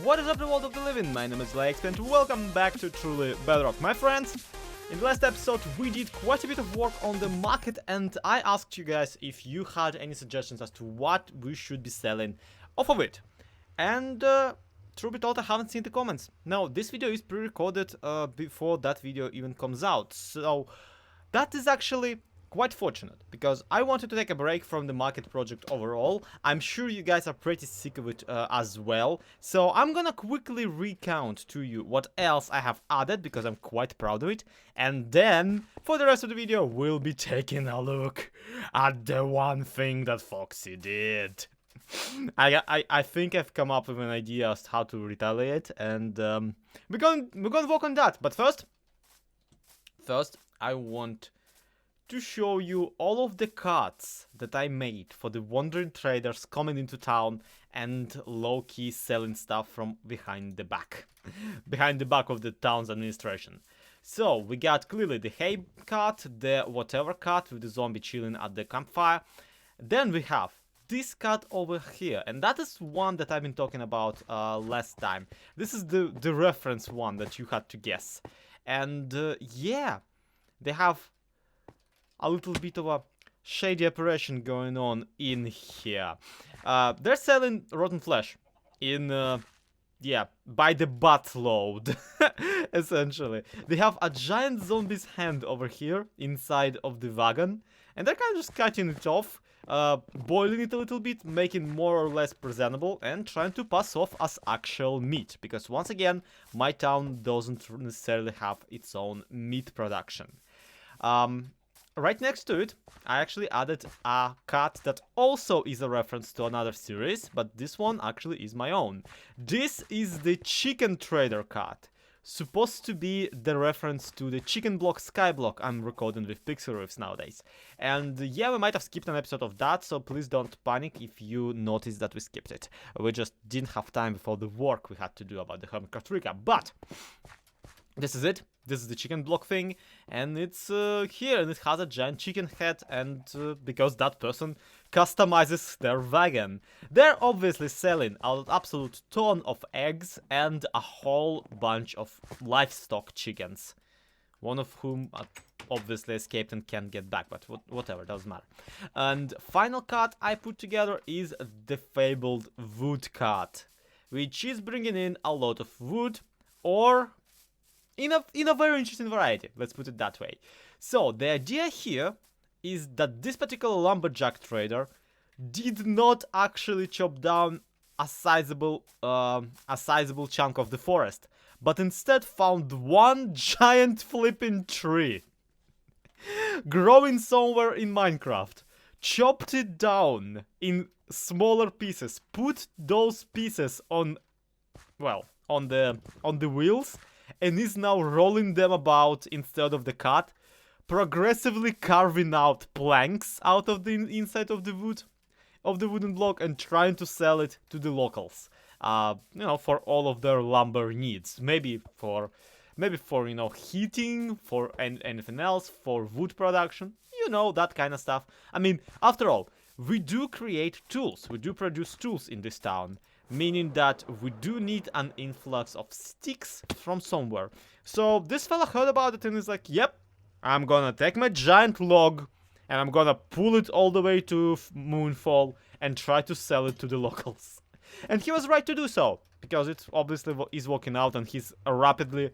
What is up, the world of the living? My name is Lyarrah and welcome back to Truly Bedrock. My friends, in the last episode we did quite a bit of work on the market and I asked you guys if you had any suggestions as to what we should be selling off of it. And truth be told, I haven't seen the comments. Now, this video is pre-recorded before that video even comes out, so that is actually quite fortunate, because I wanted to take a break from the market project overall. I'm sure you guys are pretty sick of it as well, so I'm gonna quickly recount to you what else I have added, because I'm quite proud of it, and then for the rest of the video we'll be taking a look at the one thing that Foxy did. I think I've come up with an idea as to how to retaliate, and we're gonna work on that. But first I want to show you all of the cards that I made for the wandering traders coming into town and low-key selling stuff from behind the back of the town's administration. So we got clearly the hay card, the whatever card with the zombie chilling at the campfire. Then we have this card over here, and that is one that I've been talking about last time. This is the reference one that you had to guess. And yeah, they have a little bit of a shady operation going on in here. They're selling rotten flesh in, yeah, by the buttload, essentially. They have a giant zombie's hand over here inside of the wagon, and they're kind of just cutting it off, boiling it a little bit, making more or less presentable, and trying to pass off as actual meat, because once again, my town doesn't necessarily have its own meat production. Right next to it, I actually added a card that also is a reference to another series, but this one actually is my own. This is the Chicken Trader card, supposed to be the reference to the Chicken Block Skyblock I'm recording with Pixel Riffs nowadays. And yeah, we might have skipped an episode of that, so please don't panic if you notice that we skipped it. We just didn't have time before the work we had to do about the Hermit Card recap, but this is it. This is the chicken block thing, and it's here, and it has a giant chicken head, and because that person customizes their wagon. They're obviously selling an absolute ton of eggs and a whole bunch of livestock chickens, one of whom obviously escaped and can't get back, but whatever, doesn't matter. And final card I put together is the fabled wood card, which is bringing in a lot of wood, or in a very interesting variety, let's put it that way. So the idea here is that this particular lumberjack trader did not actually chop down a sizable chunk of the forest, but instead found one giant flipping tree growing somewhere in Minecraft, chopped it down in smaller pieces, put those pieces on, well, on the wheels, and is now rolling them about instead of the cart, progressively carving out planks out of the inside of the wooden block and trying to sell it to the locals. You know, for all of their lumber needs. Maybe for you know, heating, for anything else, for wood production, you know, that kind of stuff. I mean, after all, we do create tools. We do produce tools in this town, meaning that we do need an influx of sticks from somewhere. So this fella heard about it and is like, yep, I'm gonna take my giant log and I'm gonna pull it all the way to Moonfall and try to sell it to the locals. And he was right to do so, because it obviously is working out, and he's rapidly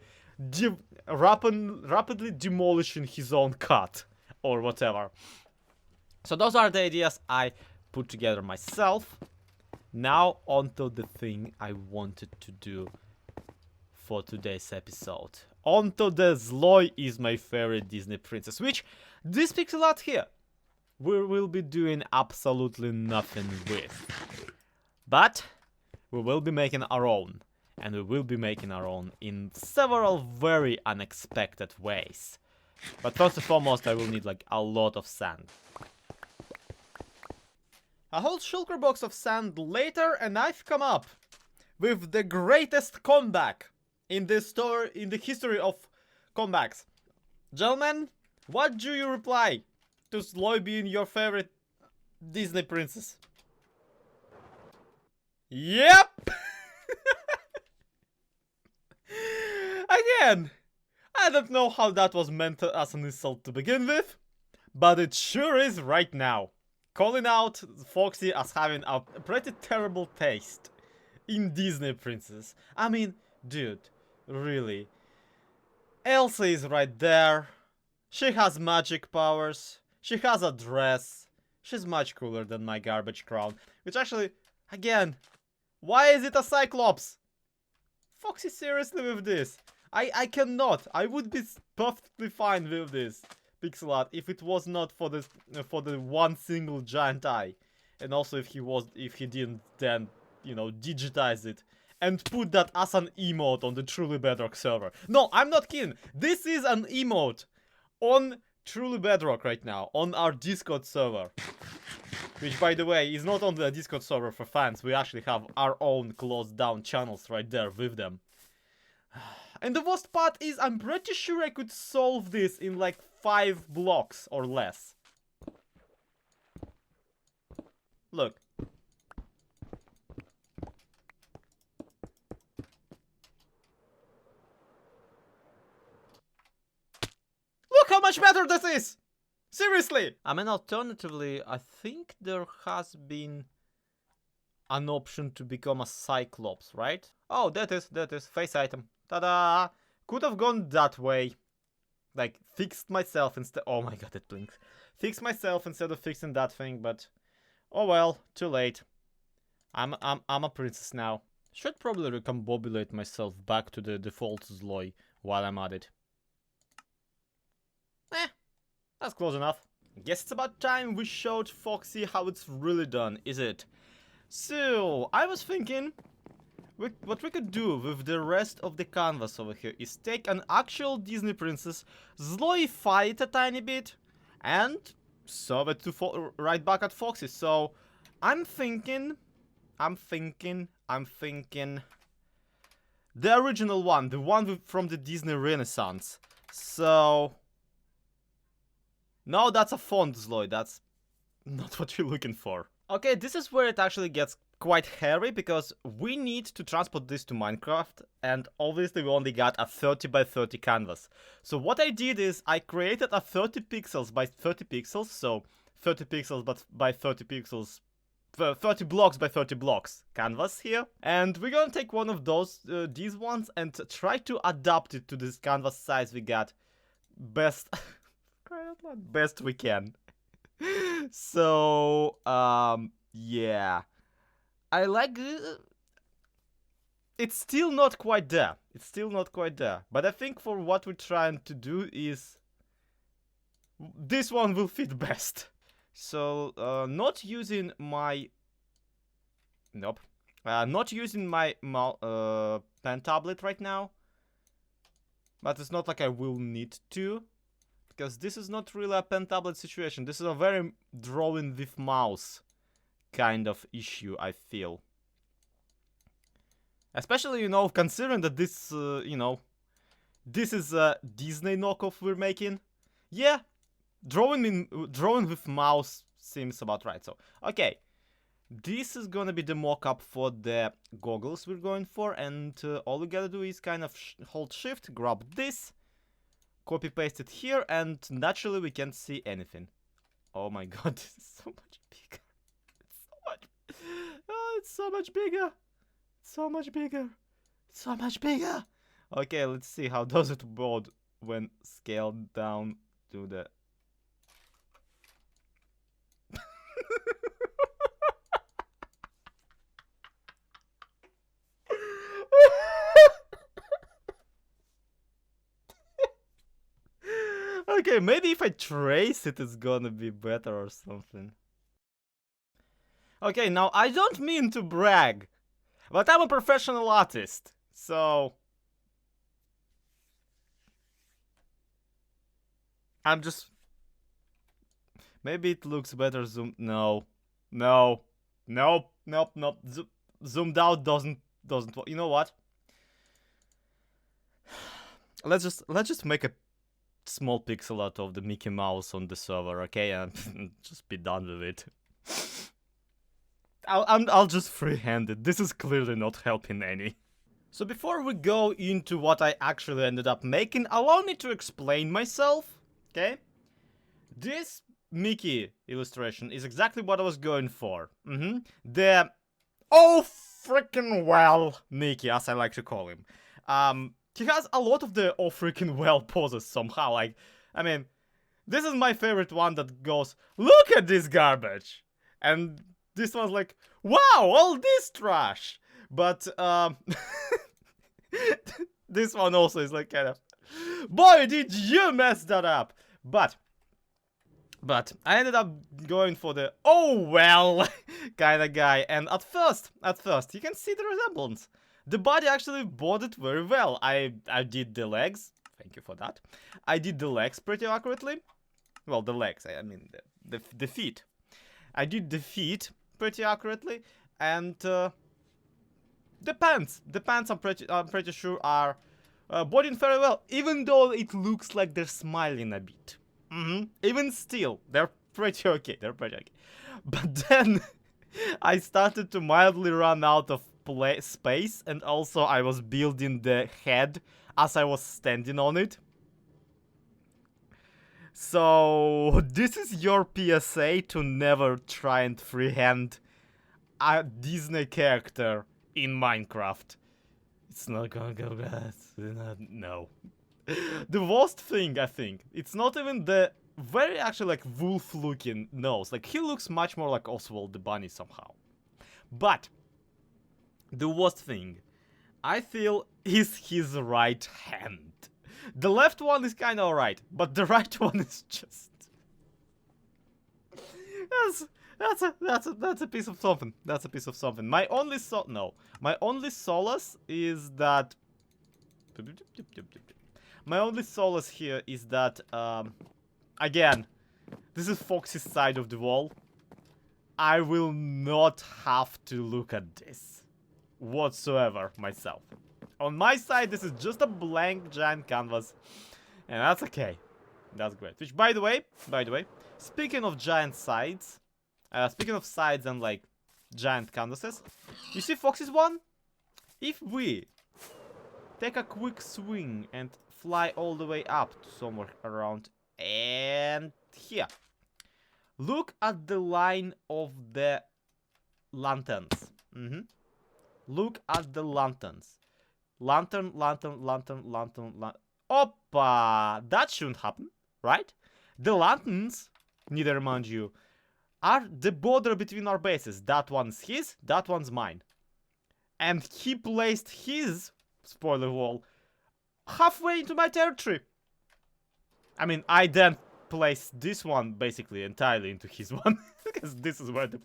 demolishing his own cut or whatever. So those are the ideas I put together myself. Now onto the thing I wanted to do for today's episode. Onto the Zloy is my favorite Disney princess, which this pixel art here we will be doing absolutely nothing with. But we will be making our own, and we will be making our own in several very unexpected ways. But first and foremost, I will need like a lot of sand. A whole shulker box of sand later, and I've come up with the greatest comeback in the history of comebacks. Gentlemen, what do you reply to Zloy being your favorite Disney princess? Yep! Again, I don't know how that was meant as an insult to begin with, but it sure is right now. Calling out Foxy as having a pretty terrible taste in Disney princess. I mean, dude, really. Elsa is right there. She has magic powers. She has a dress. She's much cooler than my garbage crown. Which actually, again, why is it a Cyclops? Foxy, seriously with this? I cannot. I would be perfectly fine with this pixel art if it was not for this for the one single giant eye, and also if he didn't then, you know, digitize it and put that as an emote on the Truly Bedrock server. No, I'm not kidding. This is an emote on Truly Bedrock right now on our Discord server. Which, by the way, is not on the Discord server for fans. We actually have our own closed down channels right there with them. And the worst part is, I'm pretty sure I could solve this in like 5 blocks or less. Look. Look how much better this is! Seriously! I mean, alternatively, I think there has been an option to become a Cyclops, right? Oh, that is face item. Ta-da! Could have gone that way. Like, fixed myself instead. Oh my god, it blinks. Fixed myself instead of fixing that thing, but oh well, too late. I'm a princess now. Should probably recombobulate myself back to the default Zloy while I'm at it. That's close enough. Guess it's about time we showed Foxy how it's really done, is it? So, I was thinking, what we could do with the rest of the canvas over here is take an actual Disney princess, Zloify it a tiny bit, and serve it to right back at Foxy. So, I'm thinking, the original one, the one from the Disney Renaissance. So, no, that's a font Zloy, that's not what you're looking for. Okay, this is where it actually gets quite hairy, because we need to transport this to Minecraft, and obviously we only got a 30 by 30 canvas. So what I did is I created a 30 pixels by 30 pixels, so 30 pixels but by 30 pixels, 30 blocks by 30 blocks canvas here. And we're gonna take one of those, these ones, and try to adapt it to this canvas size we got best, best we can. So, yeah. I like it's still not quite there. It's still not quite there. But I think for what we're trying to do is this one will fit best. So, not using my not using my pen tablet right now. But it's not like I will need to, because this is not really a pen tablet situation. This is a very drawing with mouse kind of issue, I feel. Especially, you know, considering that this, you know, this is a Disney knockoff we're making. Yeah, drawing with mouse seems about right. So, okay, this is gonna be the mock-up for the goggles we're going for, and all we gotta do is kind of hold shift, grab this, copy paste it here, and naturally we can't see anything. Oh my god, this is so much bigger. It's so much. Oh, it's so much bigger. So much bigger. So much bigger. Okay, let's see how does it board when scaled down to the. Okay, maybe if I trace it, it's gonna be better or something. Okay, now I don't mean to brag, but I'm a professional artist, so I'm just. Maybe it looks better zoomed. No, no, nope, nope, nope. Zoomed out doesn't. You know what? Let's just make a small pixel art of the Mickey Mouse on the server, okay, and just be done with it. I'll just freehand it. This is clearly not helping any. So before we go into what I actually ended up making, allow me to explain myself, okay? This Mickey illustration is exactly what I was going for. The oh freaking well Mickey, as I like to call him. He has a lot of the oh freaking well poses somehow. Like, I mean, this is my favorite one that goes, look at this garbage, and this one's like, wow, all this trash. But this one also is like kind of, boy, did you mess that up. But I ended up going for the oh well kind of guy, and at first you can see the resemblance. The body actually bought it very well. I did the legs. Thank you for that. I did the legs pretty accurately. Well, the legs. I mean the feet. I did the feet pretty accurately, and the pants. The pants I'm pretty sure are bodied very well, even though it looks like they're smiling a bit. Even still, they're pretty okay. They're pretty okay. But then I started to mildly run out of space, and also I was building the head as I was standing on it. So this is your PSA to never try and freehand a Disney character in Minecraft. It's not gonna go bad. No. The worst thing, I think, it's not even the very actually like wolf looking nose. Like, he looks much more like Oswald the Bunny somehow. But the worst thing, I feel, is his right hand. The left one is kind of alright, but the right one is just that's a piece of something. That's a piece of something. My only solace is that my only solace here is that, again, this is Foxy's side of the wall. I will not have to look at this whatsoever myself. On my side, this is just a blank giant canvas, and that's okay. That's great. Which, by the way, speaking of giant sides, speaking of sides and like giant canvases, you see Foxy's one? If we take a quick swing and fly all the way up to somewhere around and here. Look at the line of the lanterns. Look at the lanterns. Lantern. Oppa! That shouldn't happen, right? The lanterns, neither mind you, are the border between our bases. That one's his, that one's mine. And he placed his spoiler wall halfway into my territory. I mean, I then placed this one basically entirely into his one. Because this is where the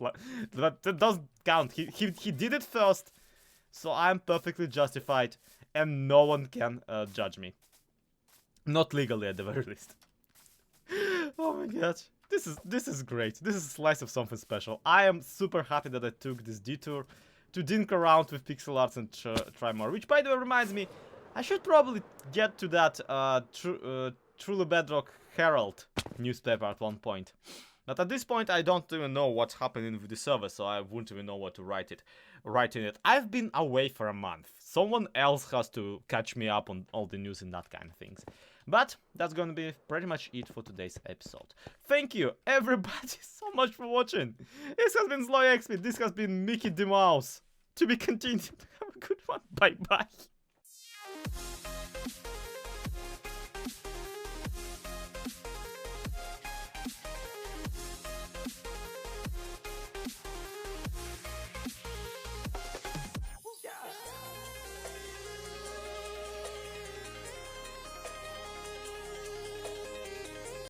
that doesn't count. He did it first. So I'm perfectly justified. And no one can judge me. Not legally at the very least. Oh my god. This is great. This is a slice of something special. I am super happy that I took this detour to dink around with pixel arts and try more. Which, by the way, reminds me, I should probably get to that Truly Bedrock Herald newspaper at one point. But at this point, I don't even know what's happening with the server, so I wouldn't even know what to write in it. I've been away for a month. Someone else has to catch me up on all the news and that kind of things. But that's gonna be pretty much it for today's episode. Thank you, everybody, so much for watching. This has been SlackLizard. This has been Mickey the Mouse. To be continued. Have a good one. Bye-bye.